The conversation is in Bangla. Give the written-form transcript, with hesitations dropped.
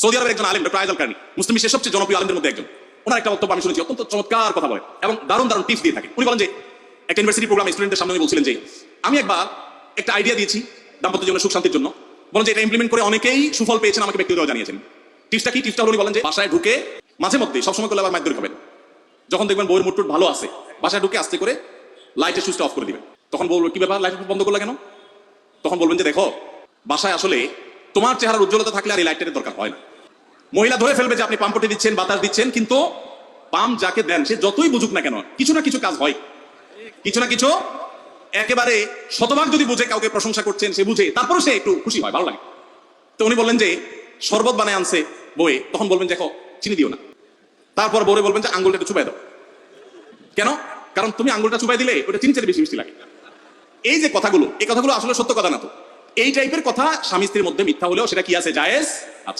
সৌদি আরবের একজন আলেম ডক্টর আয়জাল কারনি, মুসলিম বিশ্বের সবচেয়ে জনপ্রিয় আলেমদের মধ্যে একজন। ওনার একটা বক্তব্য আমি শুনেছি, অত্যন্ত চমৎকার কথা বলেন এবং দারুণ দারুণ টিপস দিয়ে থাকে। উনি বলেন যে একটা ইউনিভার্সিটি প্রোগ্রাম স্টুডেন্টদের সামনে উনি বলছিলেন যে আমি একবার একটা আইডিয়া দিয়েছি দাম্পত্য জীবনের সুখ শান্তির জন্য। বলেন যে এটা ইমপ্লিমেন্ট করে অনেকেই সুফল পেয়েছেন, আমাকে ব্যক্তিগতভাবে জানিয়েছেন। টিপসটা কি? টিপসটা হলো উনি বলেন যে বাসায় ঢুকে মাঝে মধ্যে, সবসময় করলে আবার মাইর খাবেন, যখন দেখবেন বউয়ের মুড ভালো আছে, বাসায় ঢুকে আস্তে করে লাইটের সুইচটা অফ করে দিবেন। তখন বলবো কি ব্যাপার, লাইট বন্ধ করলে কেন? তখন বলবেন যে দেখো, বাসায় আসলে তোমার চেহারার উজ্জ্বলতা থাকলে আর এই লাইটের দরকার হয় না। মহিলা ধরে ফেলবে যে আপনি পাম্পটি দিচ্ছেন, বাতাস দিচ্ছেন, কিন্তু পাম্প যাকে দেন সে যতই বুঝুক না কেন, কিছু না কিছু কাজ হয়, কিছু না কিছু। একেবারে শতভাগ যদি বুঝে কাউকে প্রশংসা করছেন, সে বুঝে, তারপরে সে একটু খুশি হয়, ভালো লাগে। তো উনি বললেন যে শরবত বানায় আনছে বউয়ে, তখন বলবেন দেখো চিনি দিও না। তারপর বউরে বলবেন যে আঙ্গুলটা একটু চুবাই দাও। কেন? কারণ তুমি আঙ্গুলটা চুবাই দিলে ওটা চিনি চেয়ে বেশি মিষ্টি লাগে। এই যে কথাগুলো, এই কথাগুলো আসলে সত্য কথা না। তো এই টাইপের কথা স্বামী স্ত্রীর মধ্যে মিথ্যা হলেও সেটা কি আছে, জায়েজ আছে।